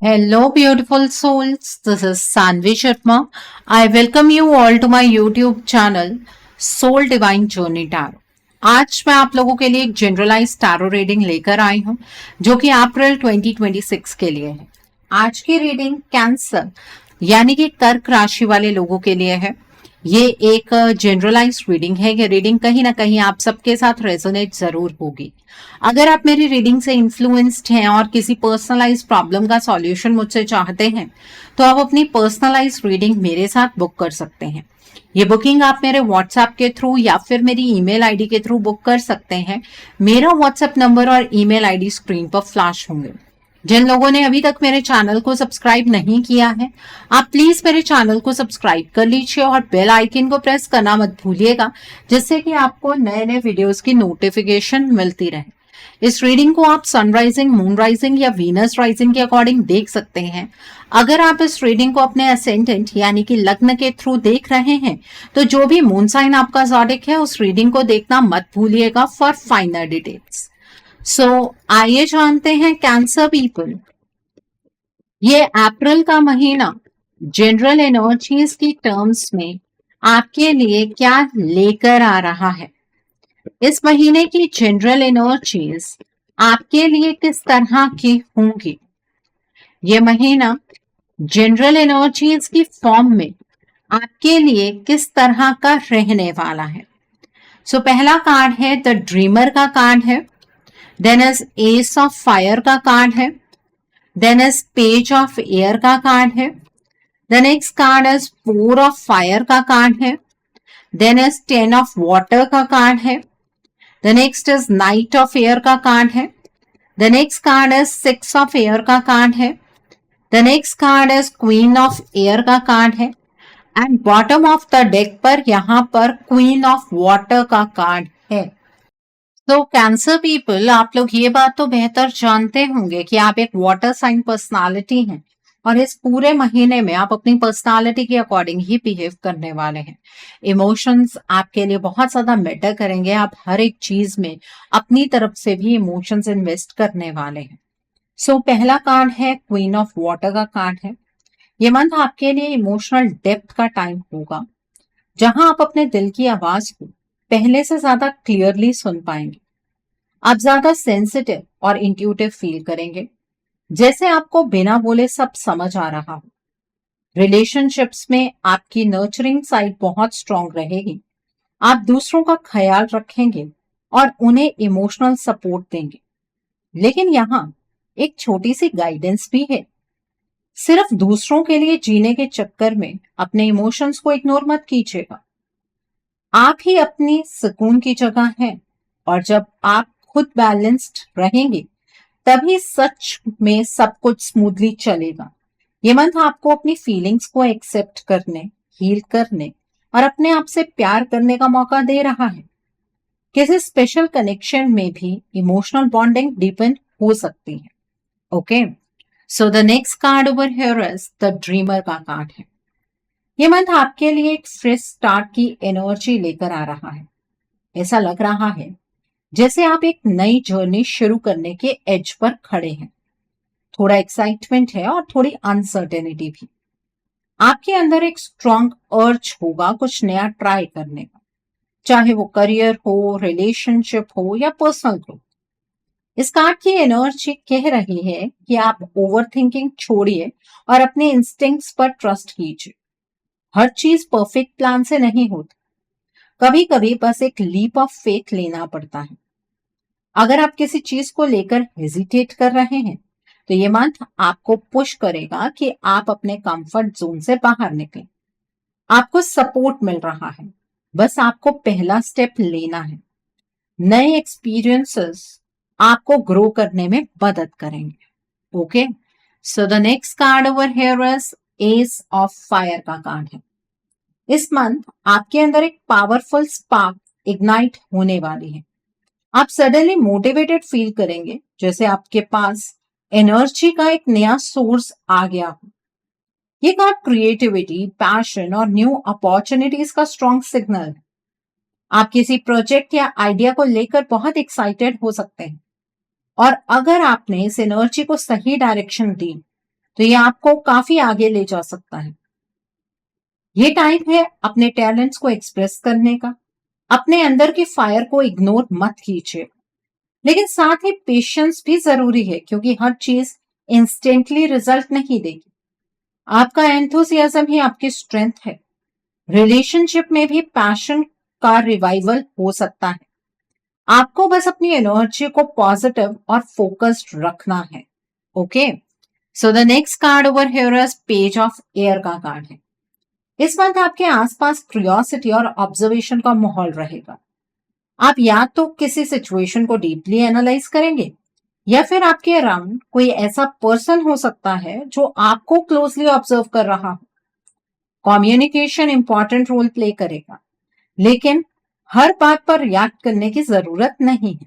Hello, beautiful souls. This is Sanvi Sharma. I welcome you all to my YouTube channel Soul Divine Journey Tarot. आज मैं आप लोगों के लिए एक जनरलाइज टैरो रीडिंग लेकर आई हूं जो कि अप्रैल 2026 के लिए है। आज की रीडिंग कैंसर यानी कि कर्क राशि वाले लोगों के लिए है। ये एक जनरलाइज रीडिंग है। ये रीडिंग कहीं ना कहीं आप सबके साथ रेजोनेट जरूर होगी। अगर आप मेरी रीडिंग से इन्फ्लुएंस्ड हैं और किसी पर्सनलाइज प्रॉब्लम का सॉल्यूशन मुझसे चाहते हैं तो आप अपनी पर्सनलाइज रीडिंग मेरे साथ बुक कर सकते हैं। ये बुकिंग आप मेरे व्हाट्सएप के थ्रू या फिर मेरी ईमेल आईडी के थ्रू बुक कर सकते हैं। मेरा व्हाट्सएप नंबर और ईमेल आईडी स्क्रीन पर फ्लैश होंगे। जिन लोगों ने अभी तक मेरे चैनल को सब्सक्राइब नहीं किया है, आप प्लीज मेरे चैनल को सब्सक्राइब कर लीजिए और बेल आइकन को प्रेस करना मत भूलिएगा, जिससे कि आपको नए नए वीडियोस की नोटिफिकेशन मिलती रहे। इस रीडिंग को आप सनराइजिंग, मून राइजिंग या वीनस राइजिंग के अकॉर्डिंग देख सकते हैं। अगर आप इस रीडिंग को अपने असेंडेंट यानी कि लग्न के थ्रू देख रहे हैं तो जो भी मून साइन आपका ज़ोडिक है उस रीडिंग को देखना मत भूलिएगा फॉर फाइनल डिटेल्स। आइए जानते हैं कैंसर पीपल, ये अप्रैल का महीना जनरल एनर्जीज की टर्म्स में आपके लिए क्या लेकर आ रहा है। इस महीने की जनरल एनर्जीज आपके लिए किस तरह की होंगी। ये महीना जनरल एनर्जीज की फॉर्म में आपके लिए किस तरह का रहने वाला है। पहला कार्ड है द ड्रीमर का कार्ड है, then is ace of fire का कार्ड है, then is page of air का कार्ड है, the next card is 4 of fire का कार्ड है, देन इज 10 ऑफ वाटर का कार्ड है, the next is knight of air का कार्ड है, the next card is 6 of air का card है, the next card is queen of air का card है and bottom of the deck पर यहां पर क्वीन ऑफ वाटर का कार्ड है। कैंसर पीपल, आप लोग ये बात तो बेहतर जानते होंगे कि आप एक वाटर साइन पर्सनालिटी हैं और इस पूरे महीने में आप अपनी पर्सनालिटी के अकॉर्डिंग ही बिहेव करने वाले हैं। इमोशंस आपके लिए बहुत ज्यादा मैटर करेंगे। आप हर एक चीज में अपनी तरफ से भी इमोशंस इन्वेस्ट करने वाले हैं। पहला कार्ड है क्वीन ऑफ वाटर का कार्ड है। ये मंथ आपके लिए इमोशनल डेप्थ का टाइम होगा, जहां आप अपने दिल की आवाज को पहले से ज्यादा क्लियरली सुन पाएंगे। आप ज्यादा सेंसिटिव और इंट्यूटिव फील करेंगे, जैसे आपको बिना बोले सब समझ आ रहा हो। रिलेशनशिप्स में आपकी नर्चरिंग साइड बहुत स्ट्रांग रहेगी। आप दूसरों का ख्याल रखेंगे और उन्हें इमोशनल सपोर्ट देंगे। लेकिन यहाँ एक छोटी सी गाइडेंस भी है। सिर्फ दूसरों के लिए जीने के चक्कर में अपने इमोशंस को इग्नोर मत कीजिएगा। आप ही अपनी सुकून की जगह हैं और जब आप खुद बैलेंस्ड रहेंगे तभी सच में सब कुछ स्मूथली चलेगा। ये मंथ आपको अपनी फीलिंग्स को एक्सेप्ट करने, हील करने और अपने आप से प्यार करने का मौका दे रहा है। किसी स्पेशल कनेक्शन में भी इमोशनल बॉन्डिंग डिपेंड हो सकती है। Okay, the next card over here is the dreamer का कार्ड है। ये मंथ आपके लिए एक फ्रेश स्टार्ट की एनर्जी लेकर आ रहा है। ऐसा लग रहा है जैसे आप एक नई जर्नी शुरू करने के एज पर खड़े हैं। थोड़ा एक्साइटमेंट है और थोड़ी अनसर्टेनिटी भी। आपके अंदर एक स्ट्रॉन्ग अर्ज होगा कुछ नया ट्राई करने का, चाहे वो करियर हो, रिलेशनशिप हो या पर्सनल ग्रोथ। इस कार्ड की एनर्जी कह रही है कि आप ओवर थिंकिंग छोड़िए और अपने इंस्टिंक्ट्स पर ट्रस्ट कीजिए। हर चीज परफेक्ट प्लान से नहीं होती, कभी कभी बस एक लीप ऑफ फेथ लेना पड़ता है। अगर आप किसी चीज को लेकर हेजिटेट कर रहे हैं तो ये मंथ आपको पुश करेगा कि आप अपने कंफर्ट जोन से बाहर निकलें। आपको सपोर्ट मिल रहा है, बस आपको पहला स्टेप लेना है। नए एक्सपीरियंसेस आपको ग्रो करने में मदद करेंगे। Okay, the next card over here is ace of fire का कार्ड है। इस मंथ आपके अंदर एक पावरफुल स्पार्क इग्नाइट होने वाली है। आप सडनली मोटिवेटेड फील करेंगे, जैसे आपके पास एनर्जी का एक नया सोर्स आ गया हो। ये कार्ड क्रिएटिविटी, पैशन और न्यू अपॉर्चुनिटीज का स्ट्रॉन्ग सिग्नल है। आप किसी प्रोजेक्ट या आइडिया को लेकर बहुत एक्साइटेड हो सकते हैं और अगर आपने इस एनर्जी को सही डायरेक्शन दी तो ये आपको काफी आगे ले जा सकता है। ये टाइम है अपने टैलेंट्स को एक्सप्रेस करने का। अपने अंदर की फायर को इग्नोर मत कीजिए, लेकिन साथ ही पेशेंस भी जरूरी है, क्योंकि हर चीज इंस्टेंटली रिजल्ट नहीं देगी। आपका एंथुसियाज्म ही आपकी स्ट्रेंथ है। रिलेशनशिप में भी पैशन का रिवाइवल हो सकता है। आपको बस अपनी एनर्जी को पॉजिटिव और फोकस्ड रखना है। Okay, so the next card over here is page of air का कार्ड है। इस मंथ आपके आसपास क्यूरियोसिटी और ऑब्जर्वेशन का माहौल रहेगा। आप या तो किसी सिचुएशन को डीपली एनालाइज करेंगे, या फिर आपके अराउंड कोई ऐसा पर्सन हो सकता है जो आपको क्लोजली ऑब्जर्व कर रहा हो। कम्युनिकेशन इंपॉर्टेंट रोल प्ले करेगा, लेकिन हर बात पर रिएक्ट करने की जरूरत नहीं है।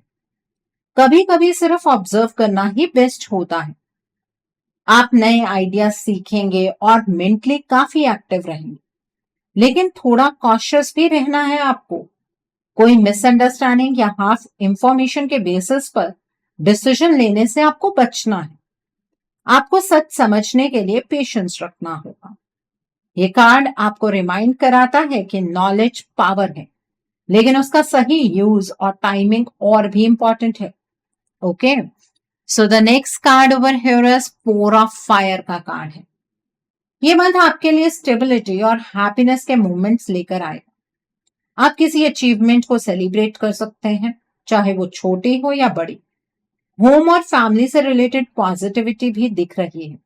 कभी कभी सिर्फ ऑब्जर्व करना ही बेस्ट होता है। आप नए आइडियाज सीखेंगे और मेंटली काफी एक्टिव रहेंगे, लेकिन थोड़ा कॉशियस भी रहना है आपको। कोई मिसअंडरस्टैंडिंग या हाफ इंफॉर्मेशन के बेसिस पर डिसीजन लेने से आपको बचना है। आपको सच समझने के लिए पेशेंस रखना होगा। ये कार्ड आपको रिमाइंड कराता है कि नॉलेज पावर है, लेकिन उसका सही यूज और टाइमिंग और भी इंपॉर्टेंट है। Okay, so the next card over here is four of fire का कार्ड है। ये मंथ आपके लिए स्टेबिलिटी और हैप्पीनेस के मोमेंट्स लेकर आएगा। आप किसी अचीवमेंट को सेलिब्रेट कर सकते हैं, चाहे वो छोटी हो या बड़ी। होम और फैमिली से रिलेटेड पॉजिटिविटी भी दिख रही है।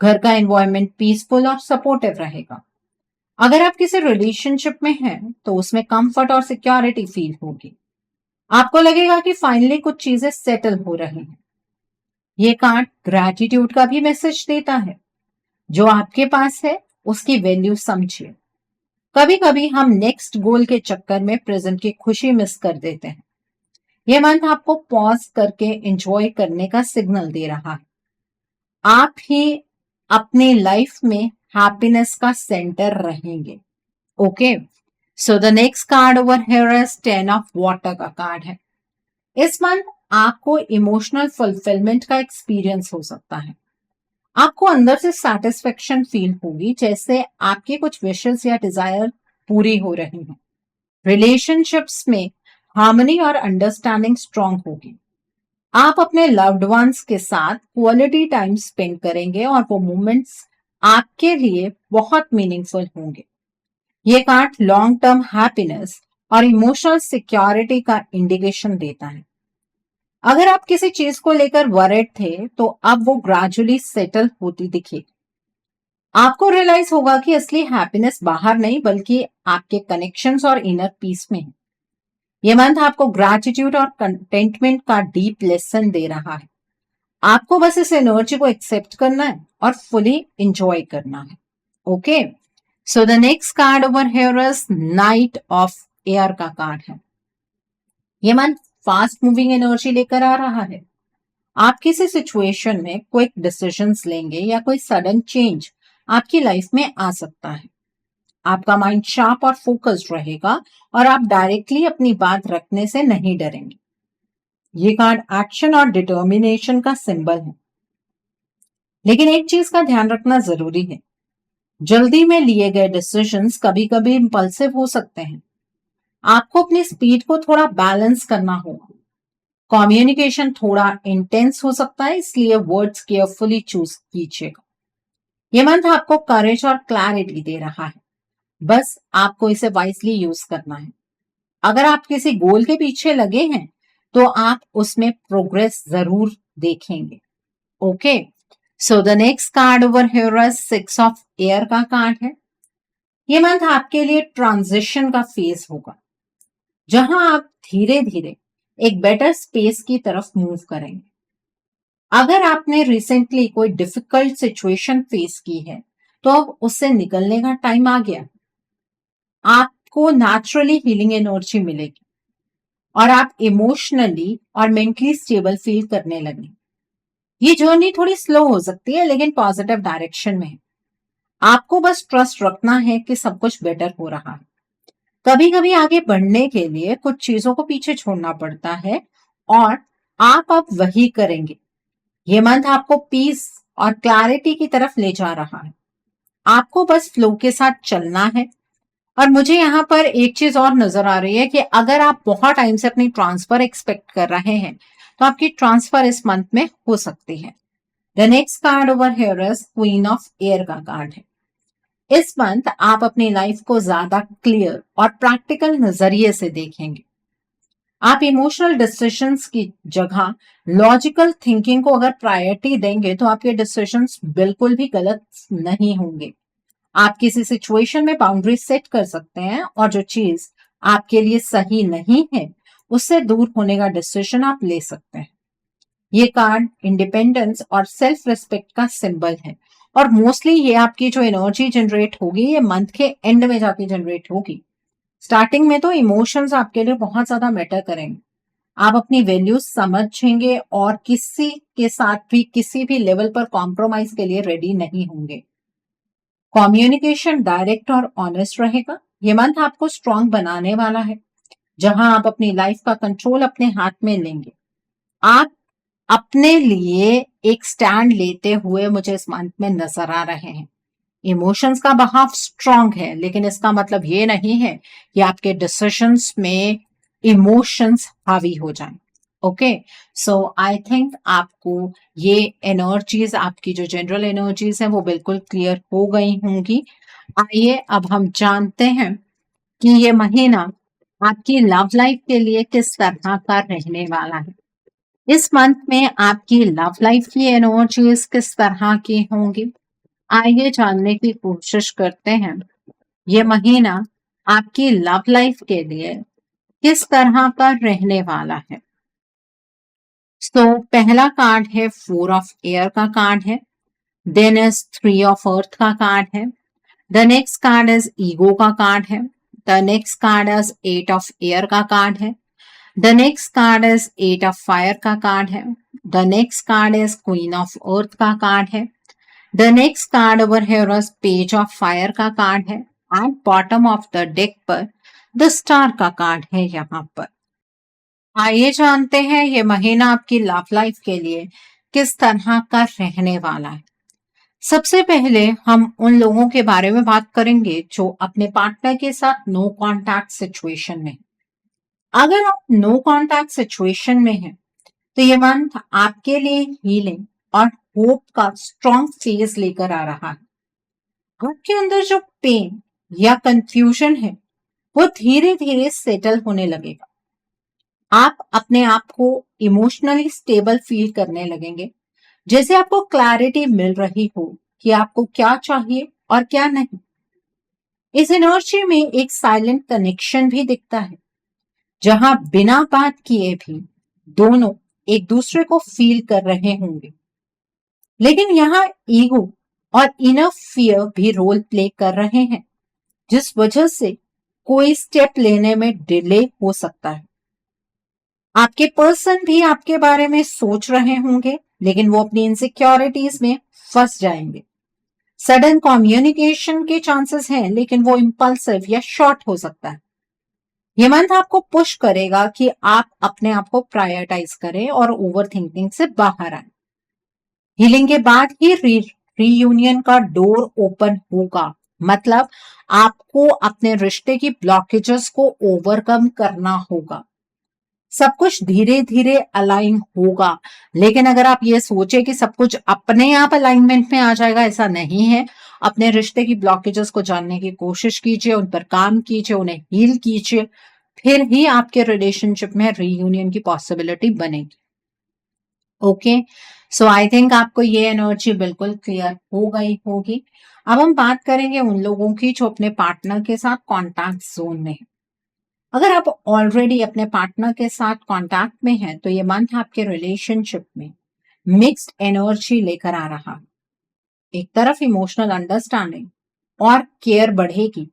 घर का एनवायरनमेंट पीसफुल और सपोर्टिव रहेगा। अगर आप किसी रिलेशनशिप में हैं, तो उसमें कंफर्ट और सिक्योरिटी फील होगी। आपको लगेगा कि फाइनली कुछ चीजें सेटल हो रही हैं। ये कार्ड ग्रैटिट्यूड का भी मैसेज देता है। जो आपके पास है उसकी वैल्यू समझिए। कभी कभी हम नेक्स्ट गोल के चक्कर में प्रेजेंट की खुशी मिस कर देते हैं। यह मंथ आपको पॉज करके एंजॉय करने का सिग्नल दे रहा है। आप ही अपनी लाइफ में हैप्पीनेस का सेंटर रहेंगे। Okay, so the next card over here is 10 of water का कार्ड है। इस मंथ आपको इमोशनल फुलफिलमेंट का एक्सपीरियंस हो सकता है। आपको अंदर से सेटिस्फेक्शन फील होगी, जैसे आपके कुछ विशेस या डिजायर पूरी हो रही हैं। रिलेशनशिप्स में हार्मनी और अंडरस्टैंडिंग स्ट्रांग होगी। आप अपने लव्ड वंस के साथ क्वालिटी टाइम स्पेंड करेंगे और वो मोमेंट्स आपके लिए बहुत मीनिंगफुल होंगे। ये कार्ड लॉन्ग टर्म हैप्पीनेस और इमोशनल सिक्योरिटी का इंडिकेशन देता है। अगर आप किसी चीज को लेकर वरिड थे, तो अब वो ग्रेजुअली सेटल होती दिखेगी। आपको रियलाइज होगा कि असली हैप्पीनेस बाहर नहीं, बल्कि आपके कनेक्शंस और इनर पीस में है। ये मंथ आपको ग्रैटिट्यूड और कंटेंटमेंट का डीप लेसन दे रहा है। आपको बस इस एनर्जी को एक्सेप्ट करना है और फुली एंजॉय करना है। Okay, so the next card over here is knight of air का कार्ड है। ये मंथ फास्ट मूविंग एनर्जी लेकर आ रहा है। आप किसी सिचुएशन में क्विक डिसीजंस लेंगे या कोई सडन चेंज आपकी लाइफ में आ सकता है। आपका माइंड शार्प और फोकस्ड रहेगा और आप डायरेक्टली अपनी बात रखने से नहीं डरेंगे। ये कार्ड एक्शन और डिटर्मिनेशन का सिंबल है, लेकिन एक चीज का ध्यान रखना जरूरी है। जल्दी में लिए गए डिसीजंस कभी कभी इंपल्सिव हो सकते हैं। आपको अपनी स्पीड को थोड़ा बैलेंस करना होगा। कम्युनिकेशन थोड़ा इंटेंस हो सकता है, इसलिए वर्ड्स केयरफुली चूज कीजिएगा। ये मंथ आपको करेज और क्लैरिटी दे रहा है, बस आपको इसे वाइजली यूज करना है। अगर आप किसी गोल के पीछे लगे हैं, तो आप उसमें प्रोग्रेस जरूर देखेंगे। Okay, so the next card over here is 6 of air का कार्ड है। ये मंथ आपके लिए ट्रांजिशन का फेज होगा, जहां आप धीरे धीरे एक बेटर स्पेस की तरफ मूव करेंगे। अगर आपने रिसेंटली कोई डिफिकल्ट सिचुएशन फेस की है, तो अब उससे निकलने का टाइम आ गया। आपको नेचुरली हीलिंग एनर्जी मिलेगी और आप इमोशनली और मेंटली स्टेबल फील करने लगेंगे। ये जर्नी थोड़ी स्लो हो सकती है, लेकिन पॉजिटिव डायरेक्शन में है। आपको बस ट्रस्ट रखना है कि सब कुछ बेटर हो रहा है। कभी कभी आगे बढ़ने के लिए कुछ चीजों को पीछे छोड़ना पड़ता है, और आप अब वही करेंगे। ये मंथ आपको पीस और क्लैरिटी की तरफ ले जा रहा है। आपको बस फ्लो के साथ चलना है। और मुझे यहाँ पर एक चीज और नजर आ रही है कि अगर आप बहुत टाइम से अपनी ट्रांसफर एक्सपेक्ट कर रहे हैं तो आपकी ट्रांसफर इस मंथ में हो सकती है। The next card over here is queen of air का कार्ड है। इस मंथ आप अपनी लाइफ को ज्यादा क्लियर और प्रैक्टिकल नजरिए से देखेंगे। आप इमोशनल डिसीजंस की जगह लॉजिकल थिंकिंग को अगर प्रायोरिटी देंगे तो आपके डिसीजंस बिल्कुल भी गलत नहीं होंगे। आप किसी सिचुएशन में बाउंड्री सेट कर सकते हैं और जो चीज आपके लिए सही नहीं है उससे दूर होने का डिसीजन आप ले सकते हैं। ये कार्ड इंडिपेंडेंस और सेल्फ रिस्पेक्ट का सिंबल है और मोस्टली ये आपकी जो एनर्जी जनरेट होगी ये मंथ के एंड में जाके जनरेट होगी। स्टार्टिंग में तो इमोशंस आपके लिए बहुत ज्यादा मैटर करेंगे। आप अपनी वैल्यूज समझेंगे और किसी के साथ भी किसी भी लेवल पर कॉम्प्रोमाइज के लिए रेडी नहीं होंगे। कम्युनिकेशन डायरेक्ट और ऑनेस्ट रहेगा। ये मंथ आपको स्ट्रांग बनाने वाला है जहां आप अपनी लाइफ का कंट्रोल अपने हाथ में लेंगे। आप अपने लिए एक स्टैंड लेते हुए मुझे इस मंथ में नजर आ रहे हैं। इमोशंस का बहाव स्ट्रांग है लेकिन इसका मतलब ये नहीं है कि आपके डिसीजंस में इमोशंस हावी हो जाएं। ओके, सो आई थिंक आपको ये एनर्जीज, आपकी जो जनरल एनर्जीज है वो बिल्कुल क्लियर हो गई होंगी। आइए अब हम जानते हैं कि ये महीना आपकी लव लाइफ के लिए किस तरह का रहने वाला है। इस मंथ में आपकी लव लाइफ की एनर्जीज किस तरह की होंगी, आइए जानने की कोशिश करते हैं। ये महीना आपकी लव लाइफ के लिए किस तरह का रहने वाला है। पहला कार्ड है 4 ऑफ एयर का कार्ड है। देन इज 3 ऑफ अर्थ का कार्ड है। The next card is ego का कार्ड है। The next card is 8 of air का कार्ड है। The next card is 8 of fire का कार्ड है। The next card is queen of earth का card है। The next card over here is page of fire का card है। And bottom of the deck पर the star का card है। यहाँ पर आइए जानते हैं ये महीना आपकी लव लाइफ के लिए किस तरह का रहने वाला है। सबसे पहले हम उन लोगों के बारे में बात करेंगे जो अपने पार्टनर के साथ नो कांटेक्ट सिचुएशन में हैं। अगर आप नो कांटेक्ट सिचुएशन में हैं तो ये मंथ आपके लिए हीलिंग और होप का स्ट्रॉन्ग फेज लेकर आ रहा है। आपके अंदर जो पेन या कंफ्यूजन है वो धीरे धीरे सेटल होने लगेगा। आप अपने आप को इमोशनली स्टेबल फील करने लगेंगे, जैसे आपको क्लैरिटी मिल रही हो कि आपको क्या चाहिए और क्या नहीं। इस एनर्जी में एक साइलेंट कनेक्शन भी दिखता है जहां बिना बात किए भी दोनों एक दूसरे को फील कर रहे होंगे। लेकिन यहाँ ईगो और इनर फियर भी रोल प्ले कर रहे हैं, जिस वजह से कोई स्टेप लेने में डिले हो सकता है। आपके पर्सन भी आपके बारे में सोच रहे होंगे लेकिन वो अपनी इनसिक्योरिटीज में फंस जाएंगे। सडन कम्युनिकेशन के चांसेस हैं लेकिन वो इंपल्सिव या शॉर्ट हो सकता है। ये मंथ आपको पुश करेगा कि आप अपने आप को प्रायोरिटाइज करें और ओवर थिंकिंग से बाहर आए। हीलिंग के बाद ही रीयूनियन का डोर ओपन होगा, मतलब आपको अपने रिश्ते की ब्लॉकेजेस को ओवरकम करना होगा। सब कुछ धीरे धीरे अलाइन होगा, लेकिन अगर आप ये सोचे कि सब कुछ अपने आप अलाइनमेंट में आ जाएगा, ऐसा नहीं है। अपने रिश्ते की ब्लॉकेजेस को जानने की कोशिश कीजिए, उन पर काम कीजिए, उन्हें हील कीजिए, फिर ही आपके रिलेशनशिप में रीयूनियन की पॉसिबिलिटी बनेगी। ओके, सो आई थिंक आपको ये एनर्जी बिल्कुल क्लियर हो गई होगी। अब हम बात करेंगे उन लोगों की जो अपने पार्टनर के साथ कॉन्टैक्ट जोन में है। अगर आप ऑलरेडी अपने पार्टनर के साथ कांटेक्ट में हैं तो ये मंथ आपके रिलेशनशिप में मिक्स्ड एनर्जी लेकर आ रहा है। एक तरफ इमोशनल अंडरस्टैंडिंग और केयर बढ़ेगी,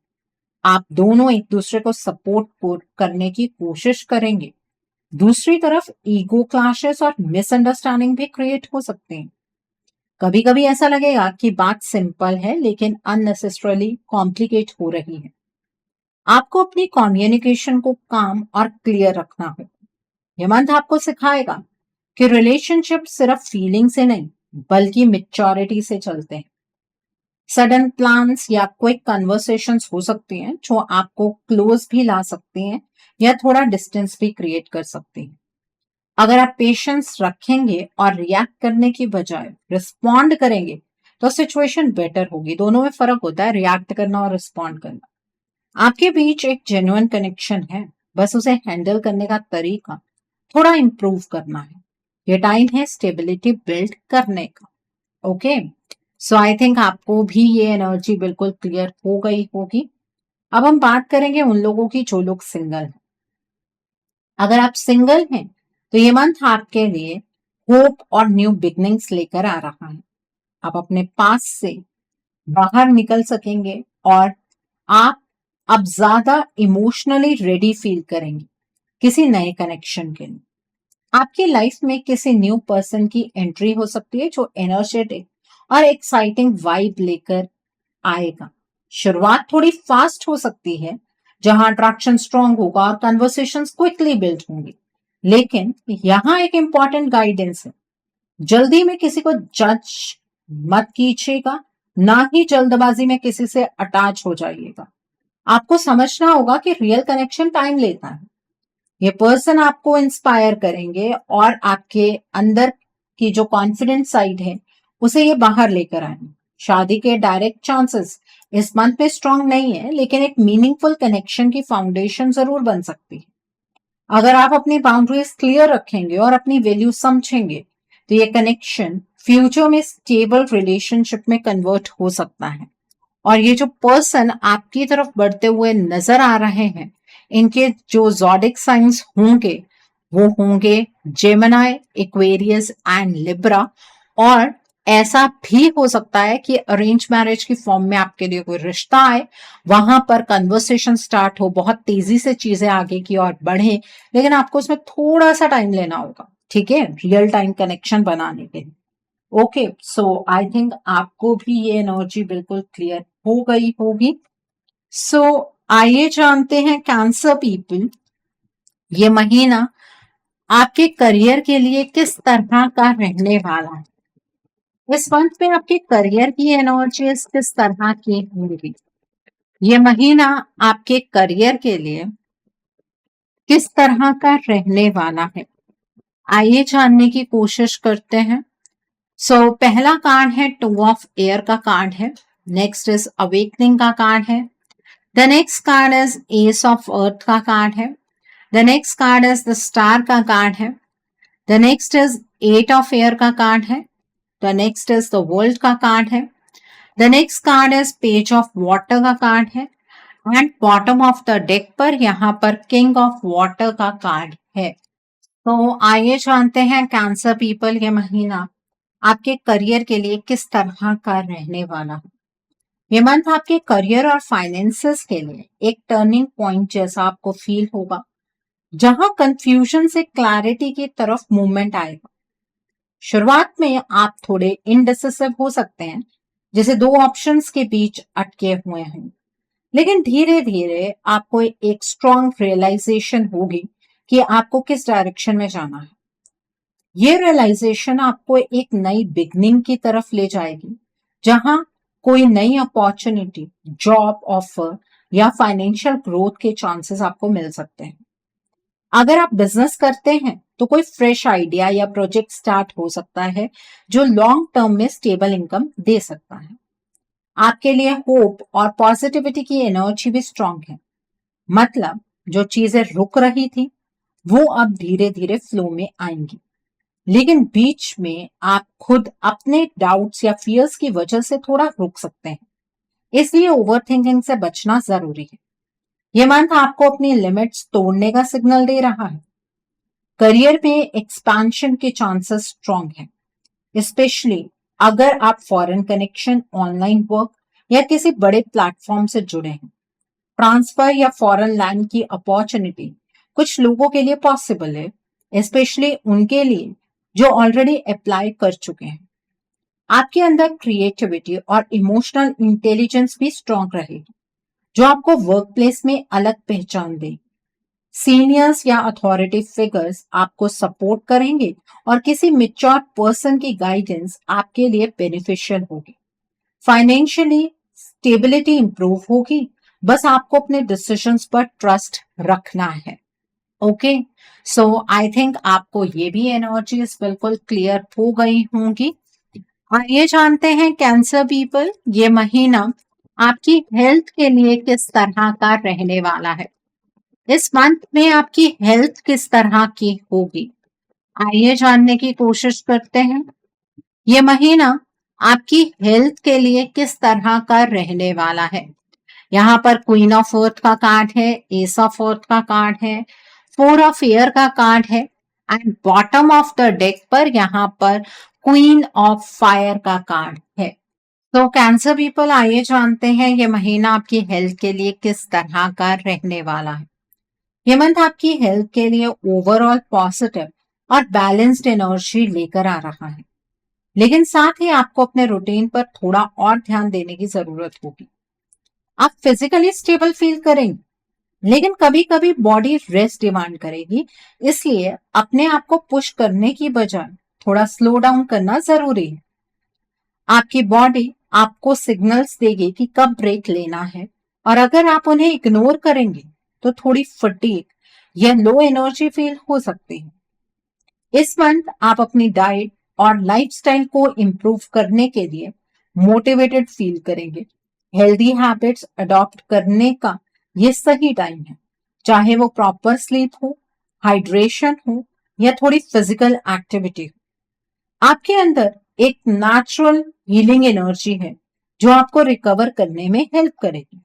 आप दोनों एक दूसरे को सपोर्ट करने की कोशिश करेंगे। दूसरी तरफ ईगो क्लैशेस और मिसअंडरस्टैंडिंग भी क्रिएट हो सकते हैं। कभी कभी ऐसा लगेगा कि बात सिंपल है लेकिन अननेसेसरली कॉम्प्लिकेट हो रही है। आपको अपनी कम्युनिकेशन को काम और क्लियर रखना होगा। यह मंथ आपको सिखाएगा कि रिलेशनशिप सिर्फ फीलिंग से नहीं बल्कि मेच्योरिटी से चलते हैं। सडन प्लान्स या क्विक कन्वर्सेशंस हो सकती हैं जो आपको क्लोज भी ला सकती हैं या थोड़ा डिस्टेंस भी क्रिएट कर सकती हैं। अगर आप पेशेंस रखेंगे और रिएक्ट करने की बजाय रिस्पॉन्ड करेंगे तो सिचुएशन बेटर होगी। दोनों में फर्क होता है, रिएक्ट करना और रिस्पॉन्ड करना। आपके बीच एक जेन्युइन कनेक्शन है, बस उसे हैंडल करने का तरीका थोड़ा इंप्रूव करना है। ये टाइम है स्टेबिलिटी बिल्ड करने का। ओके, सो आई थिंक आपको भी ये एनर्जी बिल्कुल क्लियर हो गई होगी। अब हम बात करेंगे उन लोगों की जो लोग सिंगल हैं। अगर आप सिंगल हैं तो ये मंथ आपके लिए होप और न्यू बिगनिंग्स लेकर आ रहा है। आप अपने पास से बाहर निकल सकेंगे और आप अब ज्यादा इमोशनली रेडी फील करेंगे किसी नए कनेक्शन के लिए। आपकी लाइफ में किसी न्यू पर्सन की एंट्री हो सकती है जो एनर्जेटिक और एक्साइटिंग वाइब लेकर आएगा। शुरुआत थोड़ी फास्ट हो सकती है जहां अट्रैक्शन स्ट्रांग होगा और कन्वर्सेशंस क्विकली बिल्ड होंगी। लेकिन यहाँ एक इंपॉर्टेंट गाइडेंस है, जल्दी में किसी को जज मत कीजिएगा, ना ही जल्दबाजी में किसी से अटैच हो जाइएगा। आपको समझना होगा कि रियल कनेक्शन टाइम लेता है। ये पर्सन आपको इंस्पायर करेंगे और आपके अंदर की जो कॉन्फिडेंट साइड है उसे ये बाहर लेकर आएंगे। शादी के डायरेक्ट चांसेस इस मंथ में स्ट्रांग नहीं है, लेकिन एक मीनिंगफुल कनेक्शन की फाउंडेशन जरूर बन सकती है। अगर आप अपनी बाउंड्रीज क्लियर रखेंगे और अपनी वैल्यू समझेंगे तो ये कनेक्शन फ्यूचर में स्टेबल रिलेशनशिप में कन्वर्ट हो सकता है। और ये जो पर्सन आपकी तरफ बढ़ते हुए नजर आ रहे हैं, इनके जो ज़ोडिक साइंस होंगे वो होंगे जेमिनी, एक्वेरियस एंड लिब्रा। और ऐसा भी हो सकता है कि अरेंज मैरिज की फॉर्म में आपके लिए कोई रिश्ता आए, वहां पर कन्वर्सेशन स्टार्ट हो, बहुत तेजी से चीजें आगे की ओर बढ़े, लेकिन आपको उसमें थोड़ा सा टाइम लेना होगा, ठीक है, रियल टाइम कनेक्शन बनाने के लिए। ओके, सो आई थिंक आपको भी ये एनर्जी बिल्कुल क्लियर हो गई होगी। सो आइए जानते हैं कैंसर पीपल, ये महीना आपके करियर के लिए किस तरह का रहने वाला है। इस मंथ में आपके करियर की एनर्जीज किस तरह की होंगी। ये महीना आपके करियर के लिए किस तरह का रहने वाला है, आइए जानने की कोशिश करते हैं। सो पहला कार्ड है टू ऑफ एयर का कार्ड है। नेक्स्ट इज अवेकनिंग का कार्ड है। The next card is ace of earth का कार्ड है। The next card is the star का कार्ड है। The next is eight of air का कार्ड है। The next is the world का card है। The next card is page of water का card है। And bottom of the deck पर यहाँ पर किंग ऑफ वाटर का कार्ड है। तो आइए जानते हैं कैंसर पीपल, ये महीना आपके करियर के लिए किस तरह का रहने वाला है। ये मंथ आपके करियर और फाइनेंसेस के लिए एक टर्निंग पॉइंट जैसा आपको फील होगा, जहां कंफ्यूजन से क्लैरिटी की तरफ मूवमेंट आएगा। शुरुआत में आप थोड़े इनडिसिसिव हो सकते हैं, जैसे दो ऑप्शंस के बीच अटके हुए हैं, लेकिन धीरे धीरे आपको एक स्ट्रॉन्ग रियलाइजेशन होगी कि आपको किस डायरेक्शन में जाना है। ये रियलाइजेशन आपको एक नई बिगनिंग की तरफ ले जाएगी, जहां कोई नई अपॉर्चुनिटी, जॉब ऑफर या फाइनेंशियल ग्रोथ के चांसेस आपको मिल सकते हैं। अगर आप बिजनेस करते हैं तो कोई फ्रेश आइडिया या प्रोजेक्ट स्टार्ट हो सकता है जो लॉन्ग टर्म में स्टेबल इनकम दे सकता है। आपके लिए होप और पॉजिटिविटी की एनर्जी भी स्ट्रांग है, मतलब जो चीजें रुक रही थी वो अब धीरे धीरे फ्लो में आएंगी। लेकिन बीच में आप खुद अपने डाउट्स या फियर्स की वजह से थोड़ा रुक सकते हैं, इसलिए ओवर थिंकिंग से बचना जरूरी है। ये मंथ आपको अपनी लिमिट्स तोड़ने का सिग्नल दे रहा है। करियर में एक्सपेंशन के चांसेस स्ट्रांग हैं, स्पेशली अगर आप फॉरेन कनेक्शन, ऑनलाइन वर्क या किसी बड़े प्लेटफॉर्म से जुड़े हैं। ट्रांसफर या फॉरेन लैंड की अपॉर्चुनिटी कुछ लोगों के लिए पॉसिबल है, स्पेशली उनके लिए जो ऑलरेडी अप्लाई कर चुके हैं। आपके अंदर क्रिएटिविटी और इमोशनल इंटेलिजेंस भी स्ट्रांग रहेगी, जो आपको वर्क प्लेस में अलग पहचान देगी। सीनियर्स या अथॉरिटी फिगर्स आपको सपोर्ट करेंगे और किसी मेच्योर पर्सन की गाइडेंस आपके लिए बेनिफिशियल होगी। फाइनेंशियली स्टेबिलिटी इंप्रूव होगी, बस आपको अपने डिसीजंस पर ट्रस्ट रखना है। ओके, सो आई थिंक आपको ये भी एनर्जीज बिल्कुल क्लियर हो गई होंगी। आइए जानते हैं कैंसर पीपल, ये महीना आपकी हेल्थ के लिए किस तरह का रहने वाला है। इस मंथ में आपकी हेल्थ किस तरह की होगी, आइए जानने की कोशिश करते हैं। ये महीना आपकी हेल्थ के लिए किस तरह का रहने वाला है। यहाँ पर क्वीन ऑफ अर्थ का कार्ड है, एस ऑफ अर्थ का कार्ड है, फोर ऑफ एयर का कार्ड है and bottom of the deck पर यहाँ पर क्वीन ऑफ फायर का कार्ड है। तो कैंसर पीपल, आइए जानते हैं ये महीना आपकी हेल्थ के लिए किस तरह का रहने वाला है। ये मंथ आपकी हेल्थ के लिए ओवरऑल पॉजिटिव और बैलेंस्ड एनर्जी लेकर आ रहा है, लेकिन साथ ही आपको अपने रूटीन पर थोड़ा और ध्यान देने की जरूरत होगी। आप फिजिकली स्टेबल फील करेंगे, लेकिन कभी कभी बॉडी रेस्ट डिमांड करेगी, इसलिए अपने आप को पुश करने की बजाय थोड़ा स्लो डाउन करना जरूरी है। आपकी बॉडी आपको सिग्नल्स देगी कि कब ब्रेक लेना है, और अगर आप उन्हें इग्नोर करेंगे तो थोड़ी फटीग या लो एनर्जी फील हो सकती है। इस मंथ आप अपनी डाइट और लाइफस्टाइल को इम्प्रूव करने के लिए मोटिवेटेड फील करेंगे। हेल्दी हैबिट्स अडॉप्ट करने का ये सही टाइम है, चाहे वो प्रॉपर स्लीप हो, हाइड्रेशन हो या थोड़ी फिजिकल एक्टिविटी हो। आपके अंदर एक नेचुरल हीलिंग एनर्जी है जो आपको रिकवर करने में हेल्प करेगी।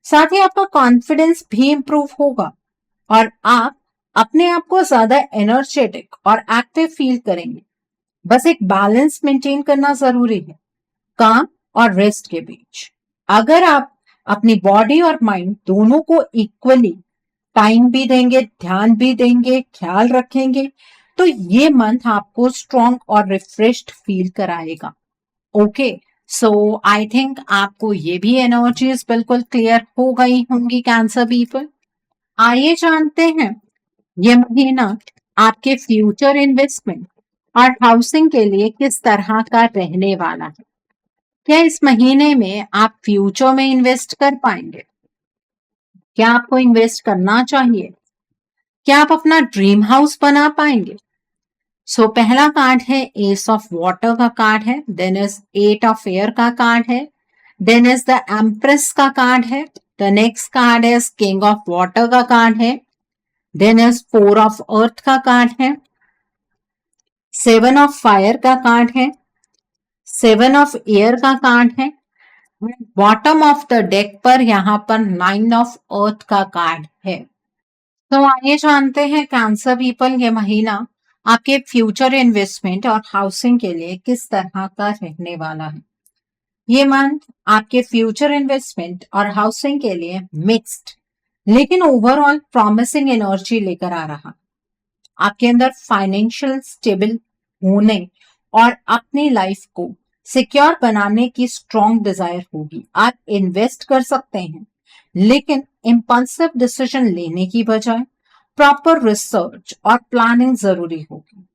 साथ ही आपका कॉन्फिडेंस भी इंप्रूव होगा और आप अपने आप को ज्यादा एनर्जेटिक और एक्टिव फील करेंगे। बस एक बैलेंस मेंटेन करना जरूरी है काम और रेस्ट के बीच। अगर आप अपनी बॉडी और माइंड दोनों को इक्वली टाइम भी देंगे, ध्यान भी देंगे, ख्याल रखेंगे, तो ये मंथ आपको स्ट्रॉन्ग और रिफ्रेश्ड फील कराएगा। ओके, सो आई थिंक आपको ये भी एनर्जीज बिल्कुल क्लियर हो गई होंगी कैंसर पीपल। आइए जानते हैं ये महीना आपके फ्यूचर इन्वेस्टमेंट और हाउसिंग के लिए किस तरह का रहने वाला है। क्या इस महीने में आप फ्यूचर में इन्वेस्ट कर पाएंगे? क्या आपको इन्वेस्ट करना चाहिए? क्या आप अपना ड्रीम हाउस बना पाएंगे? सो पहला कार्ड है एस ऑफ वाटर का कार्ड है, then is eight of air का कार्ड है, देन इज द एम्प्रेस का कार्ड है, the next card is king of water का कार्ड है, then is four of earth का कार्ड है, सेवन ऑफ फायर का कार्ड है, सेवन ऑफ एयर का कार्ड है, बॉटम ऑफ द डेक पर यहाँ पर नाइन ऑफ अर्थ का कार्ड है। तो आइए जानते हैं कैंसर पीपल, ये महीना आपके फ्यूचर इन्वेस्टमेंट और हाउसिंग के लिए किस तरह का रहने वाला है। ये मंथ आपके फ्यूचर इन्वेस्टमेंट और हाउसिंग के लिए मिक्स्ड लेकिन ओवरऑल प्रॉमिसिंग एनर्जी लेकर आ रहा। आपके अंदर फाइनेंशियल स्टेबल होने और अपनी लाइफ को सिक्योर बनाने की स्ट्रॉन्ग डिजायर होगी। आप इन्वेस्ट कर सकते हैं, लेकिन इम्पल्सिव डिसीजन लेने की बजाय प्रॉपर रिसर्च और प्लानिंग जरूरी होगी।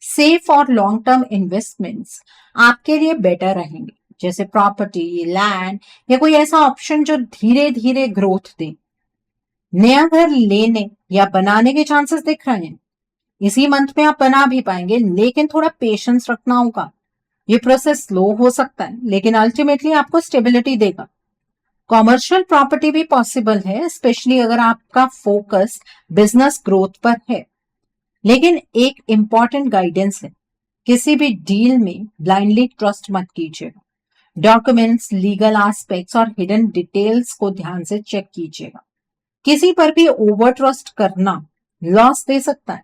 सेफ और लॉन्ग टर्म इन्वेस्टमेंट्स आपके लिए बेटर रहेंगे, जैसे प्रॉपर्टी, लैंड या कोई ऐसा ऑप्शन जो धीरे धीरे ग्रोथ दे। नया घर लेने या बनाने के चांसेस दिख रहे हैं। इसी मंथ में आप बना भी पाएंगे, लेकिन थोड़ा पेशेंस रखना होगा। ये प्रोसेस स्लो हो सकता है, लेकिन अल्टीमेटली आपको स्टेबिलिटी देगा। कॉमर्शियल प्रॉपर्टी भी पॉसिबल है, स्पेशली अगर आपका फोकस बिजनेस ग्रोथ पर है। लेकिन एक इंपॉर्टेंट गाइडेंस है, किसी भी डील में ब्लाइंडली ट्रस्ट मत कीजिएगा। डॉक्यूमेंट्स, लीगल एस्पेक्ट्स और हिडन डिटेल्स को ध्यान से चेक कीजिएगा। किसी पर भी ओवर ट्रस्ट करना लॉस दे सकता है।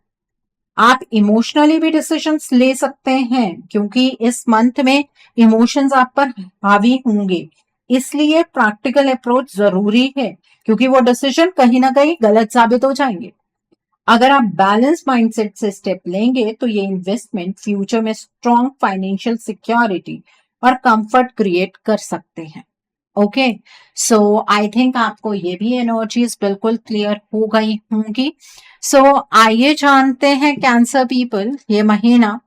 आप इमोशनली भी डिसीजंस ले सकते हैं, क्योंकि इस मंथ में इमोशंस आप पर हावी होंगे, इसलिए प्रैक्टिकल अप्रोच जरूरी है, क्योंकि वो डिसीजन कहीं ना कहीं गलत साबित हो जाएंगे। अगर आप बैलेंस माइंडसेट से स्टेप लेंगे तो ये इन्वेस्टमेंट फ्यूचर में स्ट्रॉन्ग फाइनेंशियल सिक्योरिटी और कंफर्ट क्रिएट कर सकते हैं। ओके, सो आई थिंक आपको ये भी एनर्जीज बिल्कुल क्लियर हो गई होंगी। सो आइए जानते हैं कैंसर पीपल, ये महीना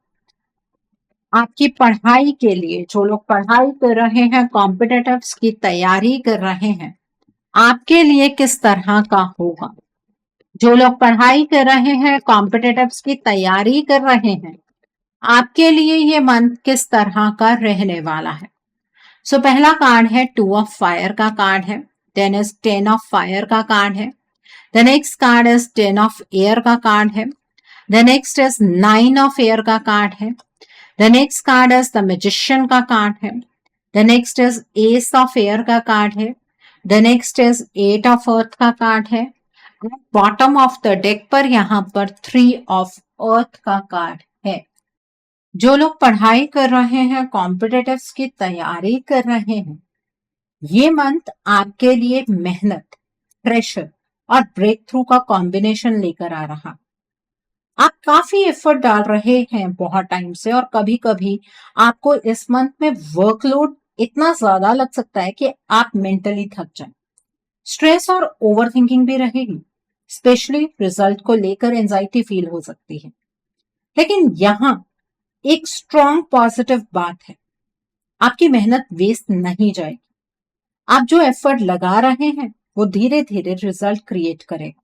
आपकी पढ़ाई के लिए, जो लोग पढ़ाई कर रहे हैं, कॉम्पिटिटिव्स की तैयारी कर रहे हैं, आपके लिए किस तरह का होगा। जो लोग पढ़ाई कर रहे हैं, कॉम्पिटिटिव्स की तैयारी कर रहे हैं, आपके लिए ये मंथ किस तरह का रहने वाला है। सो पहला कार्ड है 2 ऑफ फायर का कार्ड है, देन इज 10 ऑफ फायर का कार्ड है, the next card is 10 of air का कार्ड है, the next is 9 of air का कार्ड है, the next card is the magician का कार्ड है, the next is ace of air का card है, the next is 8 of earth का card है, बॉटम ऑफ द डेक पर यहां पर 3 ऑफ अर्थ का कार्ड है। जो लोग पढ़ाई कर रहे हैं, कॉम्पिटिटिव्स की तैयारी कर रहे हैं, ये मंथ आपके लिए मेहनत, प्रेशर और ब्रेक थ्रू का कॉम्बिनेशन लेकर आ रहा। आप काफी एफर्ट डाल रहे हैं बहुत टाइम से, और कभी कभी आपको इस मंथ में वर्कलोड इतना ज्यादा लग सकता है कि आप मेंटली थक जाएं। स्ट्रेस और ओवरथिंकिंग भी रहेगी, स्पेशली रिजल्ट को लेकर एंजाइटी फील हो सकती है। लेकिन यहां एक स्ट्रॉन्ग पॉजिटिव बात है, आपकी मेहनत वेस्ट नहीं जाएगी। आप जो एफर्ट लगा रहे हैं वो धीरे धीरे रिजल्ट क्रिएट करेगा।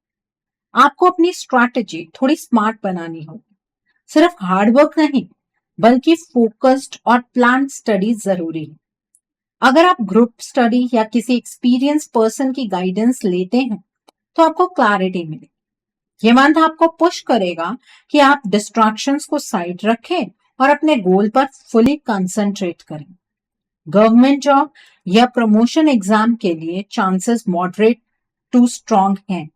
आपको अपनी स्ट्रैटेजी थोड़ी स्मार्ट बनानी होगी। सिर्फ हार्डवर्क नहीं, बल्कि फोकस्ड और प्लान स्टडी जरूरी है। अगर आप ग्रुप स्टडी या किसी एक्सपीरियंस पर्सन की गाइडेंस लेते हैं तो आपको क्लैरिटी मिलेगी। ये मंथ आपको पुश करेगा कि आप डिस्ट्रैक्शंस को साइड रखें और अपने गोल पर फुली कंसंट्रेट करें। गवर्नमेंट जॉब या प्रमोशन एग्जाम के लिए चांसेस मॉडरेट टू स्ट्रॉन्ग हैं,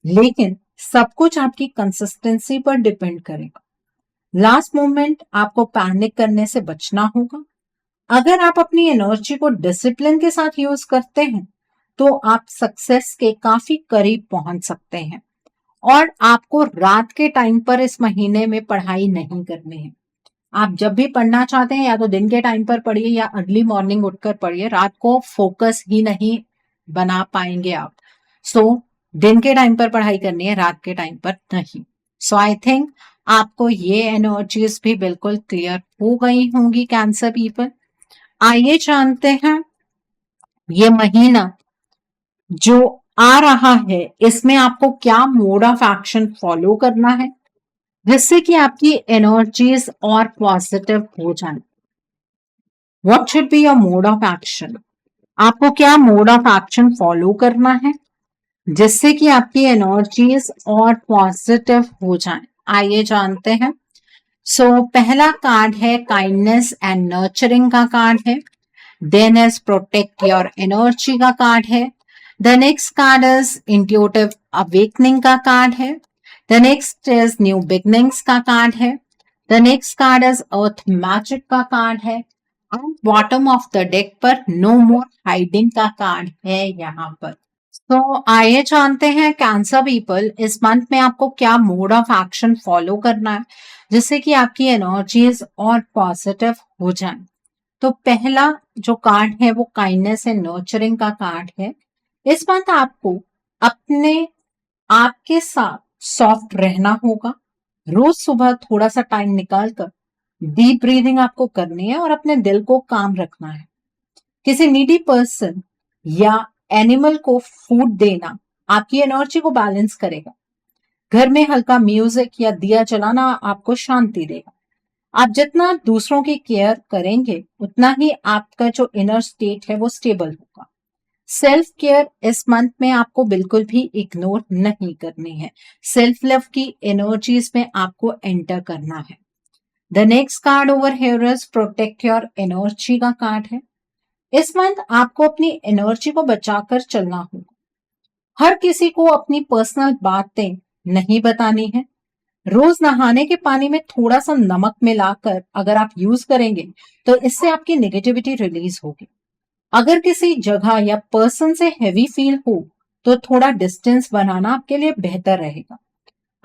लेकिन सब कुछ आपकी कंसिस्टेंसी पर डिपेंड करेगा। लास्ट मोमेंट आपको पैनिक करने से बचना होगा। अगर आप अपनी एनर्जी को डिसिप्लिन के साथ यूज करते हैं तो आप सक्सेस के काफी करीब पहुंच सकते हैं। और आपको रात के टाइम पर इस महीने में पढ़ाई नहीं करनी है। आप जब भी पढ़ना चाहते हैं या तो दिन के टाइम पर पढ़िए या अर्ली मॉर्निंग उठकर पढ़िए, रात को फोकस ही नहीं बना पाएंगे आप। सो दिन के टाइम पर पढ़ाई करनी है, रात के टाइम पर नहीं। सो आई थिंक आपको ये एनर्जीज भी बिल्कुल क्लियर हो गई होंगी कैंसर पीपल। आइए जानते हैं ये महीना जो आ रहा है इसमें आपको क्या मोड ऑफ एक्शन फॉलो करना है जिससे कि आपकी एनर्जीज और पॉजिटिव हो जाए। What should be your mode of action. आपको क्या मोड ऑफ एक्शन फॉलो करना है जिससे कि आपकी एनर्जीज और पॉजिटिव हो जाए। आइए जानते हैं। पहला कार्ड है काइंडनेस एंड नर्चरिंग का कार्ड है, then is protect your energy का कार्ड है, the next card is intuitive awakening का कार्ड है, the next is new beginnings का कार्ड है, the next card is earth magic का कार्ड है, और बॉटम ऑफ द डेक पर नो मोर हाइडिंग का कार्ड है यहाँ पर। आइए जानते हैं कैंसर पीपल इस मंथ में आपको क्या मोड ऑफ एक्शन फॉलो करना है जिससे कि आपकी एनर्जीज और पॉजिटिव हो जाए। तो पहला जो कार्ड है वो काइंडनेस एंड नर्चरिंग का कार्ड है। इस मंथ आपको अपने आप के साथ सॉफ्ट रहना होगा। रोज सुबह थोड़ा सा टाइम निकालकर डीप ब्रीदिंग आपको करनी है और अपने दिल को काम रखना है। किसी नीडी पर्सन या एनिमल को फूड देना आपकी एनर्जी को बैलेंस करेगा। घर में हल्का म्यूजिक या दिया जलाना आपको शांति देगा। आप जितना दूसरों की केयर करेंगे उतना ही आपका जो इनर स्टेट है वो स्टेबल होगा। सेल्फ केयर इस मंथ में आपको बिल्कुल भी इग्नोर नहीं करनी है। सेल्फ लव की एनर्जीज में आपको एंटर करना है। The next card over here is protect your energy का कार्ड है। इस मंथ आपको अपनी एनर्जी को बचाकर चलना होगा। हर किसी को अपनी पर्सनल बातें नहीं बतानी है। रोज नहाने के पानी में थोड़ा सा नमक मिलाकर अगर आप यूज करेंगे तो इससे आपकी नेगेटिविटी रिलीज होगी। अगर किसी जगह या पर्सन से हैवी फील हो तो थोड़ा डिस्टेंस बनाना आपके लिए बेहतर रहेगा।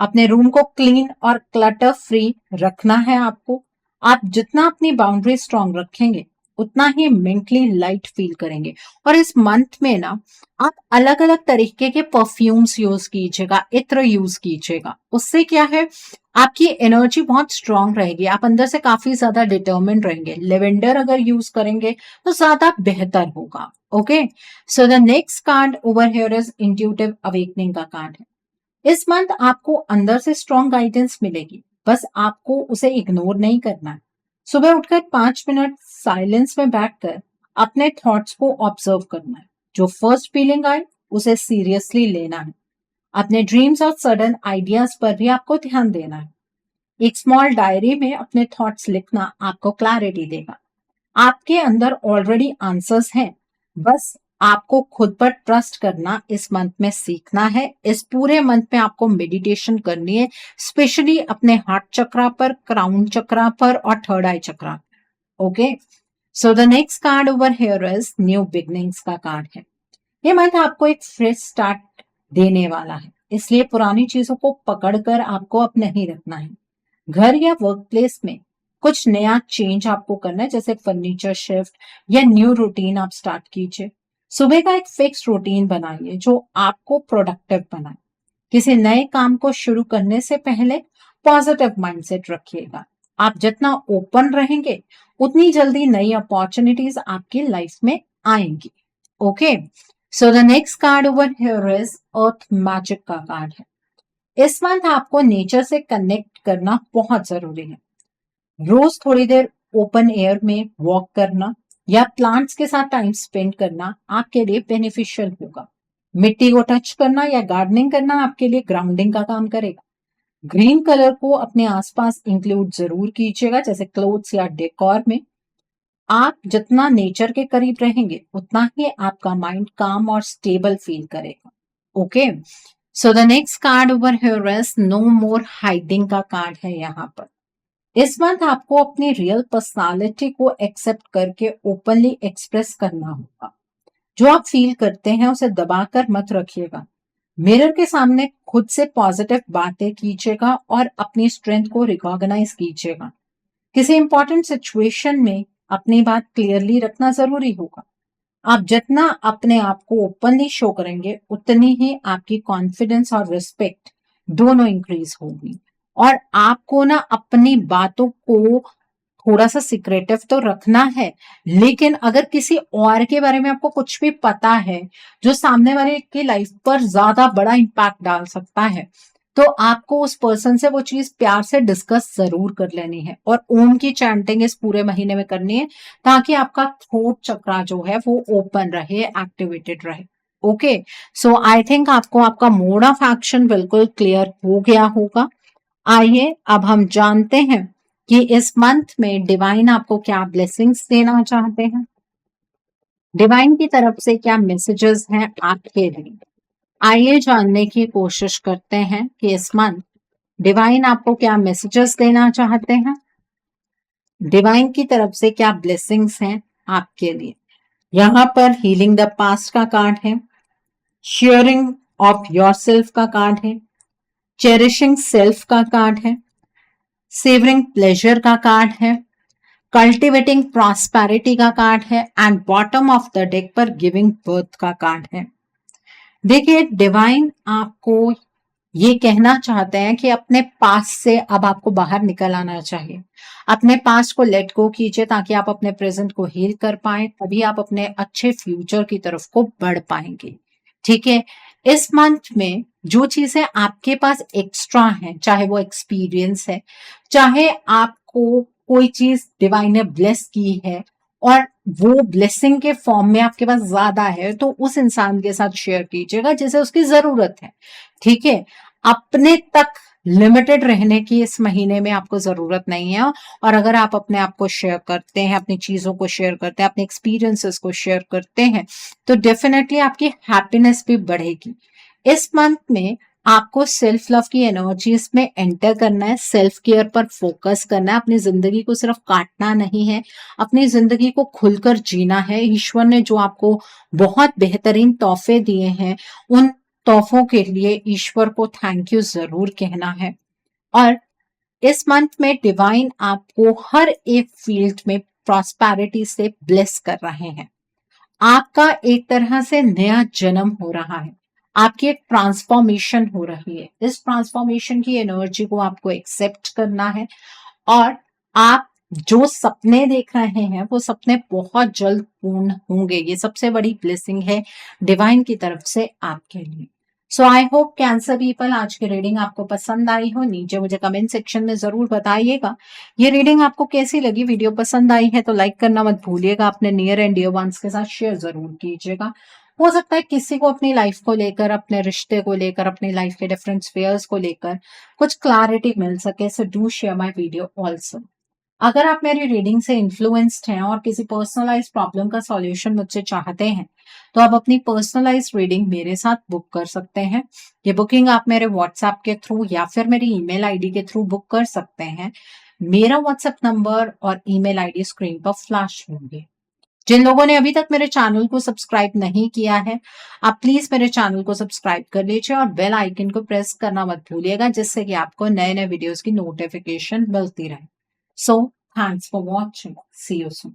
अपने रूम को क्लीन और क्लटर फ्री रखना है आपको। आप जितना अपनी बाउंड्री स्ट्रांग रखेंगे उतना ही मेंटली लाइट फील करेंगे। और इस मंथ में ना आप अलग अलग तरीके के परफ्यूम्स यूज कीजिएगा, इत्र यूज कीजिएगा। उससे क्या है, आपकी एनर्जी बहुत स्ट्रांग रहेगी, आप अंदर से काफी ज्यादा डिटर्मिन्ड रहेंगे। लेवेंडर अगर यूज करेंगे तो ज्यादा बेहतर होगा। Okay, so the next card over here is intuitive awakening का कार्ड है। इस मंथ आपको अंदर से स्ट्रॉन्ग गाइडेंस मिलेगी, बस आपको उसे इग्नोर नहीं करना है। सुबह उठकर 5 मिनट साइलेंस में बैठकर अपने थॉट्स को ऑब्जर्व करना है। जो फर्स्ट फीलिंग आए उसे सीरियसली लेना है। अपने ड्रीम्स और सडन आइडियाज पर भी आपको ध्यान देना है। एक स्मॉल डायरी में अपने थॉट्स लिखना आपको क्लैरिटी देगा। आपके अंदर ऑलरेडी आंसर्स हैं, बस आपको खुद पर ट्रस्ट करना इस मंथ में सीखना है। इस पूरे मंथ में आपको मेडिटेशन करनी है, स्पेशली अपने हार्ट चक्रा पर, क्राउन चक्रा पर और third I chakra. Okay, so the next card over here is new beginnings का कार्ड है। ये मंथ आपको एक फ्रेश स्टार्ट देने वाला है, इसलिए पुरानी चीजों को पकड़कर आपको अब नहीं रखना है। घर या वर्क प्लेस में कुछ नया चेंज आपको करना है, जैसे फर्नीचर शिफ्ट या न्यू रूटीन आप स्टार्ट कीजिए। सुबह का एक फिक्स रूटीन बनाइए जो आपको प्रोडक्टिव बनाए। किसी नए काम को शुरू करने से पहले पॉजिटिव माइंडसेट रखिएगा। आप जितना ओपन रहेंगे उतनी जल्दी नई अपॉर्चुनिटीज आपकी लाइफ में आएंगी। Okay, so the next card over here is earth magic का कार्ड है। इस मंथ आपको नेचर से कनेक्ट करना बहुत जरूरी है। रोज थोड़ी देर ओपन एयर में वॉक करना या प्लांट्स के साथ टाइम स्पेंड करना आपके लिए बेनिफिशियल होगा। मिट्टी को टच करना या गार्डनिंग करना आपके लिए ग्राउंडिंग का काम करेगा। ग्रीन कलर को अपने आसपास इंक्लूड जरूर कीजिएगा, जैसे क्लोथ्स या डेकोर में। आप जितना नेचर के करीब रहेंगे उतना ही आपका माइंड काम और स्टेबल फील करेगा। Okay, so the next card over here is no more hiding का कार्ड है यहाँ पर। इस मंथ आपको अपनी रियल पर्सनालिटी को एक्सेप्ट करके ओपनली एक्सप्रेस करना होगा। जो आप फील करते हैं उसे दबाकर मत रखिएगा। मिरर के सामने खुद से पॉजिटिव बातें कीजिएगा और अपनी स्ट्रेंथ को रिकॉग्नाइज कीजिएगा। किसी इंपॉर्टेंट सिचुएशन में अपनी बात क्लियरली रखना जरूरी होगा। आप जितना अपने आप को ओपनली शो करेंगे उतनी ही आपकी कॉन्फिडेंस और रिस्पेक्ट दोनों इंक्रीज होगी। और आपको ना अपनी बातों को थोड़ा सा सिक्रेटिव तो रखना है, लेकिन अगर किसी और के बारे में आपको कुछ भी पता है जो सामने वाले की लाइफ पर ज्यादा बड़ा इम्पैक्ट डाल सकता है, तो आपको उस पर्सन से वो चीज प्यार से डिस्कस जरूर कर लेनी है। और ओम की चैंटिंग इस पूरे महीने में करनी है, ताकि आपका थ्रोट चक्रा जो है वो ओपन रहे, एक्टिवेटेड रहे। ओके, सो आई थिंक आपको आपका मोड ऑफ एक्शन बिल्कुल क्लियर हो गया होगा। आइए अब हम जानते हैं कि इस मंथ में डिवाइन आपको क्या ब्लेसिंग्स देना चाहते हैं। डिवाइन की तरफ से क्या मैसेजेस हैं आपके लिए। आइए जानने की कोशिश करते हैं कि इस मंथ डिवाइन आपको क्या मैसेजेस देना चाहते हैं। डिवाइन की तरफ से क्या ब्लेसिंग्स हैं आपके लिए। यहाँ पर हीलिंग द पास्ट का कार्ड है, शेयरिंग ऑफ योरसेल्फ का कार्ड है, चेरिशिंग सेल्फ का कार्ड है, सेवरिंग प्लेजर का कार्ड है, कल्टिवेटिंग प्रॉस्पेरिटी का कार्ड है and bottom of the deck पर गिविंग बर्थ का कार्ड है। देखिए, डिवाइन आपको ये कहना चाहते हैं कि अपने पास्ट से अब आपको बाहर निकल आना चाहिए। अपने पास्ट को लेट गो कीजिए ताकि आप अपने प्रेजेंट को हील कर पाए, तभी आप अपने अच्छे फ्यूचर की तरफ को बढ़ पाएंगे। ठीक है, इस मंथ में जो चीजें आपके पास एक्स्ट्रा हैं, चाहे वो एक्सपीरियंस है, चाहे आपको कोई चीज डिवाइन ने ब्लेस की है और वो ब्लेसिंग के फॉर्म में आपके पास ज्यादा है, तो उस इंसान के साथ शेयर कीजिएगा जिसे उसकी जरूरत है। ठीक है, अपने तक लिमिटेड रहने की इस महीने में आपको जरूरत नहीं है। और अगर आप अपने आप को शेयर करते हैं, अपनी चीजों को शेयर करते हैं, अपने एक्सपीरियंसेस को शेयर करते हैं, तो डेफिनेटली आपकी हैप्पीनेस भी बढ़ेगी। इस मंथ में आपको सेल्फ लव की एनर्जीज में एंटर करना है, सेल्फ केयर पर फोकस करना है। अपनी जिंदगी को सिर्फ काटना नहीं है, अपनी जिंदगी को खुलकर जीना है। ईश्वर ने जो आपको बहुत बेहतरीन तोहफे दिए हैं, उन तोहफों के लिए ईश्वर को थैंक यू जरूर कहना है। और इस मंथ में डिवाइन आपको हर एक फील्ड में प्रॉस्पेरिटी से ब्लेस कर रहे हैं। आपका एक तरह से नया जन्म हो रहा है, आपकी एक ट्रांसफॉर्मेशन हो रही है। इस ट्रांसफॉर्मेशन की एनर्जी को आपको एक्सेप्ट करना है और आप जो सपने देख रहे हैं वो सपने बहुत जल्द पूर्ण होंगे। ये सबसे बड़ी ब्लेसिंग है डिवाइन की तरफ से आपके लिए। सो आई होप कैंसर पीपल आज की रीडिंग आपको पसंद आई हो। नीचे मुझे कमेंट सेक्शन में जरूर बताइएगा ये रीडिंग आपको कैसी लगी। वीडियो पसंद आई है तो लाइक करना मत भूलिएगा, अपने नियर एंड डियर वंस के साथ शेयर जरूर कीजिएगा। हो सकता है किसी को अपनी लाइफ को लेकर, अपने रिश्ते को लेकर, अपनी लाइफ के डिफरेंट स्फीयर्स को लेकर कुछ क्लैरिटी मिल सके। So do share my video also. अगर आप मेरी रीडिंग से इन्फ्लुएंस्ड हैं और किसी पर्सनलाइज्ड प्रॉब्लम का सॉल्यूशन मुझसे चाहते हैं तो आप अपनी पर्सनलाइज्ड रीडिंग मेरे साथ बुक कर सकते हैं। ये बुकिंग आप मेरे व्हाट्सएप के थ्रू या फिर मेरी ईमेल आईडी के थ्रू बुक कर सकते हैं। मेरा व्हाट्सएप नंबर और ईमेल आईडी स्क्रीन पर फ्लैश होंगे। जिन लोगों ने अभी तक मेरे चैनल को सब्सक्राइब नहीं किया है, आप प्लीज मेरे चैनल को सब्सक्राइब कर लीजिए और बेल आइकन को प्रेस करना मत भूलिएगा, जिससे कि आपको नए नए वीडियोस की नोटिफिकेशन मिलती रहे। So, thanks for watching. See you soon.